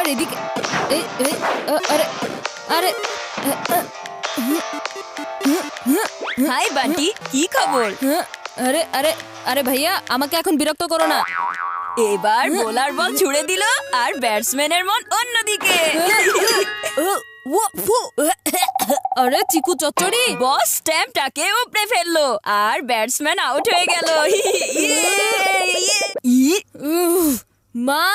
এবার এদিকে। আরে আরে হাই বান্টি, কি খবর? আরে আরে আরে ভাইয়া, আমাকে এখন বিরক্ত করো না। এবার বোলার বল ছুড়ে দিল আর ব্যাটসম্যানের মন অন্যদিকে। আরে চিকু চচ্চড়ি, বস স্ট্যাম্পটাকে উপড়ে ফেললো আর ব্যাটসম্যান আউট হয়ে গেল। মা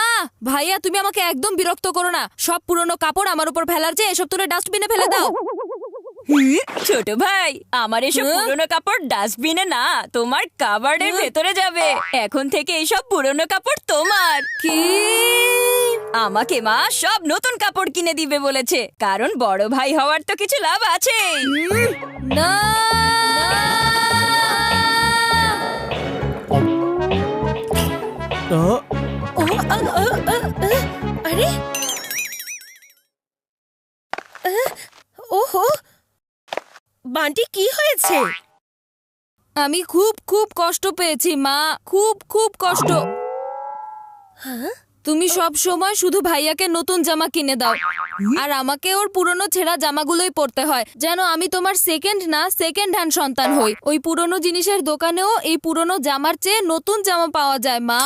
ভাইয়া, তুমি আমাকে একদম বিরক্ত করো না। সব পুরনো কাপড় আমার উপর ফেলার চেয়ে এসব তুলে ডাস্টবিনে ফেলে দাও। ছোট ভাই, আমার এসব পুরনো কাপড় ডাস্টবিনে না, তোমার কাবার্ডের ভেতরে যাবে। এখন থেকে এইসব পুরনো কাপড় তোমার। কি? আমাকে মা সব নতুন কাপড় কিনে দিবে বলেছে, কারণ বড় ভাই হওয়ার তো কিছু লাভ আছে। না আরে ওহো, বান্টি কি হয়েছে? আমি খুব খুব কষ্ট পেয়েছি মা, খুব খুব কষ্ট। তুমি সব সময় শুধু ভাইয়াকে নতুন জামা কিনে দাও আর আমাকে ওর পুরনো ছেঁড়া জামাগুলোই পরতে হয়, যেন আমি তোমার সেকেন্ড হ্যান্ড সন্তান হই। ওই পুরনো জিনিসের দোকানেও এই পুরনো জামার চেয়ে নতুন জামা পাওয়া যায় মা।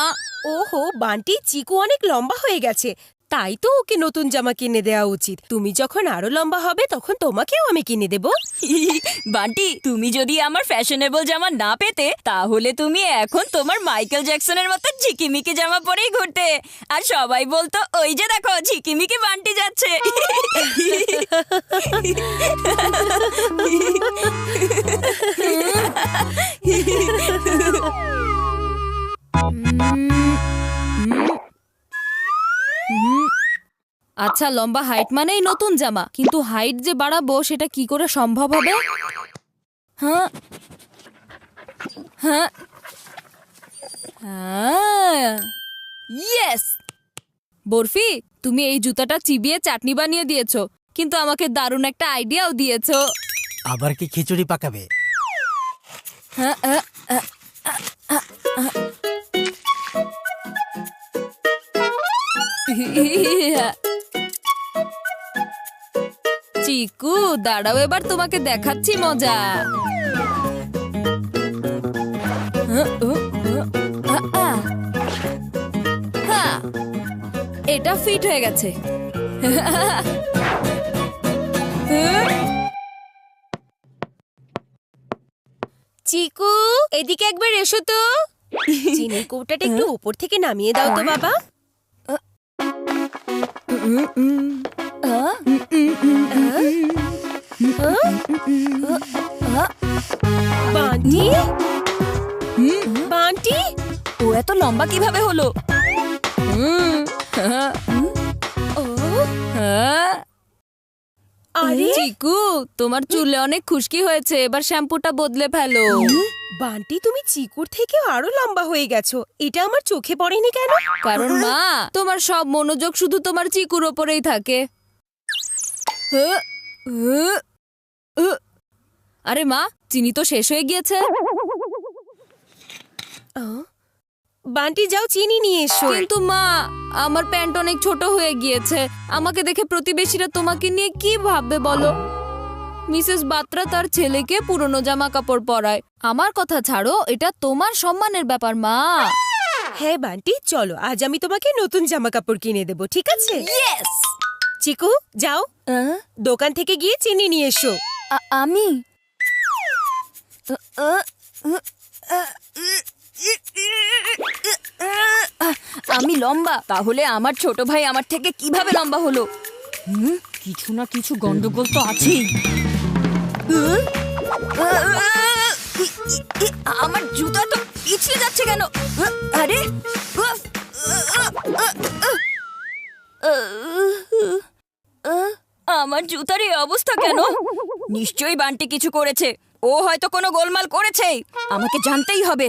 ওহো বান্টি, চিকু অনেক লম্বা হয়ে গেছে, তাই তো ওকে নতুন জামা কিনে দেওয়া উচিত। তুমি যখন আরো লম্বা হবে তখন তোমাকেও আমি কিনে দেব। বান্টি, তুমি যদি আমার ফ্যাশনেবল জামা না পেতে, তাহলে তুমি এখন তোমার মাইকেল জ্যাকসনের মতো ঝিকিমিকি জামা পরেই ঘুরতে, আর সবাই বলতো ওই যে দেখো ঝিকিমিকি বান্টি যাচ্ছে। আচ্ছা, লম্বা হাইট মানেই নতুন জামা, কিন্তু হাইট যে বাড়াবো সেটা কি করে সম্ভব হবে? হ্যাঁ হ্যাঁ হ্যাঁ, ইয়েস! বরফি, তুমি এই জুতাটা চিবিয়ে চাটনি বানিয়ে দিয়েছো, কিন্তু আমাকে দারুণ একটা আইডিয়াও দিয়েছো। আবার কি খিচুড়ি পাকাবে? হ্যাঁ চিকু, দাঁড়াও, এবার তোমাকে দেখাচ্ছি মজা। এটা ফিট হয়ে গেছে। চিকু, এদিকে একবার এসো তো। চিনির কৌটাটা একটু উপর থেকে নামিয়ে দাও তো বাবা। বান্টি, বান্টি, ও এত লম্বা কিভাবে হলো? ও হ্যাঁ। আরে চিকু, তোমার চুলে অনেক খুশকি হয়েছে, এবার শ্যাম্পুটা বদলে ফেলো। বান্টি, তুমি চিকুর থেকে আরো লম্বা হয়ে গেছো, এটা আমার চোখে পড়েনি কেন? কারণ মা, তোমার সব মনোযোগ শুধু তোমার চিকুর ওপরেই থাকে। আরে মা, চিনি তো শেষ হয়ে গিয়েছে। বান্টি, যাও চিনি নিয়ে এসো। কিন্তু মা, আমার প্যান্ট অনেক ছোট হয়ে গিয়েছে, আমাকে দেখে প্রতিবেশীরা তোমাকে নিয়ে কি ভাববে বলো? মিসেস বাত্রা তার ছেলেকে পুরনো জামা কাপড় পরায়। আমার কথা ছাড়ো, এটা তোমার সম্মানের ব্যাপার মা। হ্যাঁ বান্টি, চলো আজ আমি তোমাকে নতুন জামা কাপড় কিনে দেবো, ঠিক আছে? ইয়েস! চিকু, যাও দোকান থেকে গিয়ে চিনি নিয়ে এসো। আমি আমি লম্বা, তাহলে আমার ছোট ভাই আমার থেকে কিভাবে লম্বা হলো? কিছু না কিছু গন্ডগোল তো আছেই। আমার জুতা তো পিছলে যাচ্ছে কেন? আরে আমার জুতার এই অবস্থা কেন? নিশ্চয়ই বান্টি কিছু করেছে। ও হয়তো কোনো গোলমাল করেছে, আমাকে জানতেই হবে।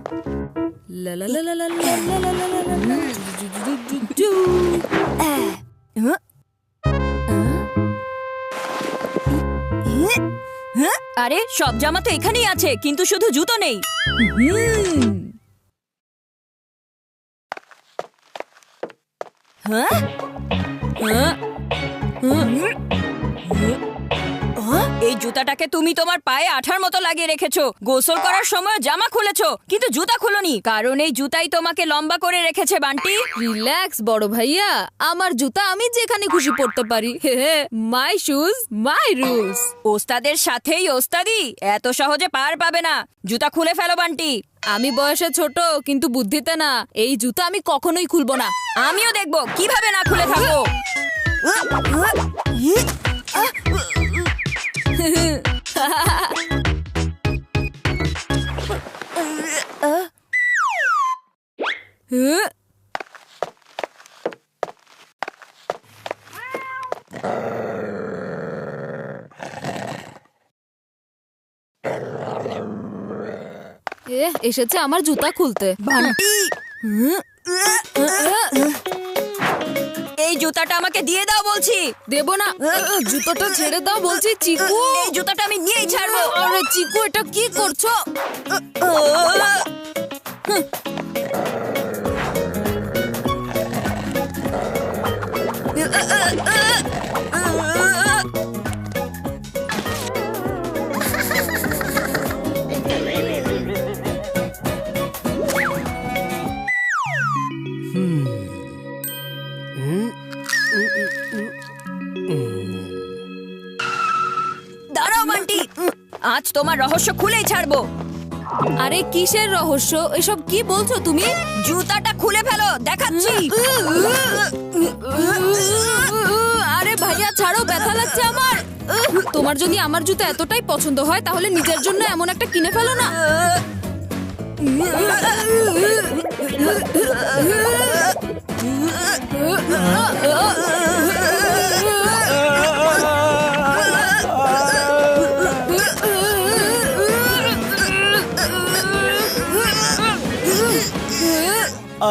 লা লা লা লা লা লা লা লা লা লা লা। আরে সব জামা তো এখানেই আছে, কিন্তু শুধু জুতো নেই। হ্যাঁ? হ্যাঁ? এই জুতাটাকে তুমি তোমার পায়ে আঠার মতো লাগিয়ে রেখেছো। গোসল করার সময় জামা খুলেছো, কিন্তু জুতা খুলোনি, কারণ এই জুতাই তোমাকে লম্বা করে রেখেছে বান্টি। রিল্যাক্স বড় ভাইয়া, আমার জুতা আমি যেখানে খুশি পড়তে পারি। My shoes my rules. ওস্তাদের সাথেই ওস্তাদি, এত সহজে পার পাবে না। জুতা খুলে ফেলো বান্টি। আমি বয়সে ছোট কিন্তু বুদ্ধিতে না। এই জুতা আমি কখনোই খুলবো না। আমিও দেখবো কিভাবে না খুলে থাকো। এসেছে আমার জুতা খুলতে। বান্টি, এই জুতাটা আমাকে দিয়ে দাও বলছি। দেবো না। জুতোটা ছেড়ে দাও বলছি চিকু। এই জুতাটা আমি নিয়েই ছাড়বো। আরে চিকু, এটা কি করছো? দাঁড়াও বান্টি, আজ তোমার রহস্য খুলেই ছাড়বো। আরে কিসের রহস্য? এসব কি বলছো তুমি? জুতাটা খুলে ফেলো, দেখাচ্ছি। আরে ভাইয়া ছাড়ো, ব্যথা লাগছে আমার। তোমার যদি আমার জুতো এতটাই পছন্দ হয় তাহলে নিজের জন্য এমন একটা কিনে ফেলো না।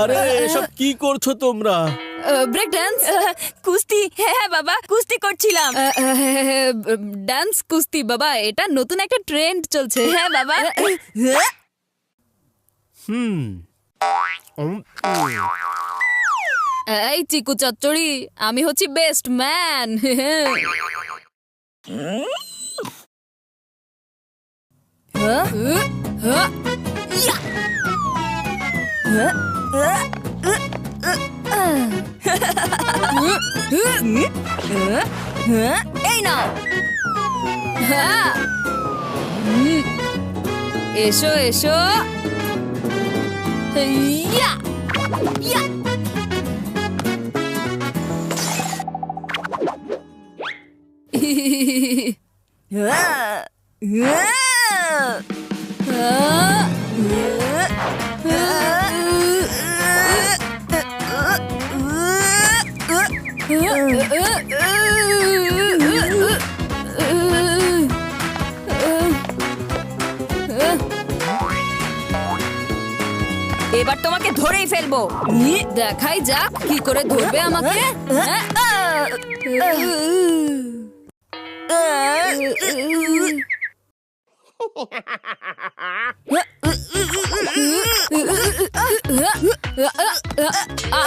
আরে এসব কি করছো তোমরা? Break dance. কুস্তি? হ্যাঁ হ্যাঁ বাবা, কুস্তি করছিলাম। ডান্স কুস্তি বাবা, এটা নতুন একটা ট্রেন্ড চলছে। হ্যাঁ বাবা। এই চিকু চচ্চড়ি, আমি হচ্ছি বেস্ট ম্যান। এই নাও। এসো এসো। ইয়া ইয়া। এবার তোমাকে ধরেই ফেলবো। দেখাই যাক কি করে ধরবে আমাকে।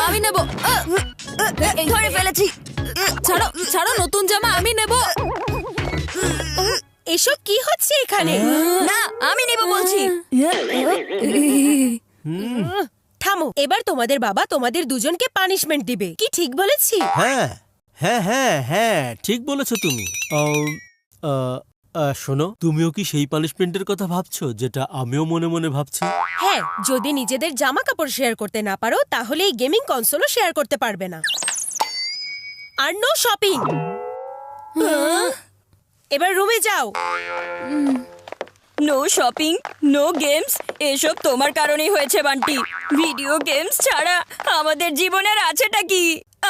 আমি নেব। ধরে ফেলেছি। ছাড়ো ছাড়ো, নতুন জামা আমি নেব। এসব কি হচ্ছে এখানে? না, আমি নেব বলছি। থামো, এবার তোমাদের বাবা তোমাদের দুজনকে পানিশমেন্ট দিবে। কি ঠিক বলেছি? হ্যাঁ হ্যাঁ হ্যাঁ হ্যাঁ, ঠিক বলেছো তুমি। শোনো, তুমিও কি সেই পানিশমেন্টের কথা ভাবছো যেটা আমিও মনে মনে ভাবছি? হ্যাঁ, যদি নিজেদের জামা কাপড় শেয়ার করতে না পারো তাহলে এই গেমিং কনসোলও শেয়ার করতে পারবে না। আর নো শপিং। এবার রুমে যাও। নো শপিং, নো গেমস, এসব তোমার কারণেই হয়েছে বান্টি। ভিডিও গেমস ছাড়া আমাদের জীবনের আছেটা কি?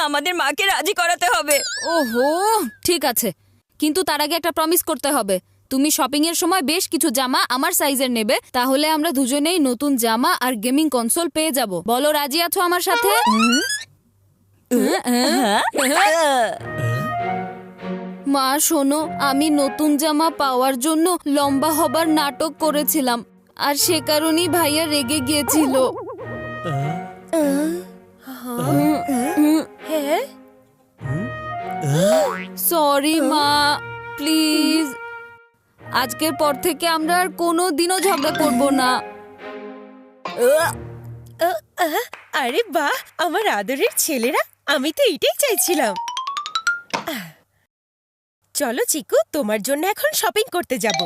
আমাদের মাকে রাজি করাতে হবে। ওহো, ঠিক আছে, কিন্তু তার আগে একটা প্রমিস করতে হবে। তুমি শপিং এর সময় বেশ কিছু জামা আমার সাইজের নেবে, তাহলে আমরা দুজনেই নতুন জামা আর গেমিং কনসোল পেয়ে যাব। বলো, রাজি আছো আমার সাথে? মা শোনো, আমি নতুন জামা পাওয়ার জন্য লম্বা হবার নাটক করেছিলাম, আর সে কারণেই ভাইয়া রেগে গিয়েছিল। হ্যাঁ, সরি মা, প্লিজ আজকের পর থেকে আমরা আর কোনো দিনও ঝগড়া করব না। আরে বাহ, আমার আদরের ছেলেরা, আমি তো এটাই চাইছিলাম। চলো চিকু, তোমার জন্য এখন শপিং করতে যাব।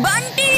বান্টি!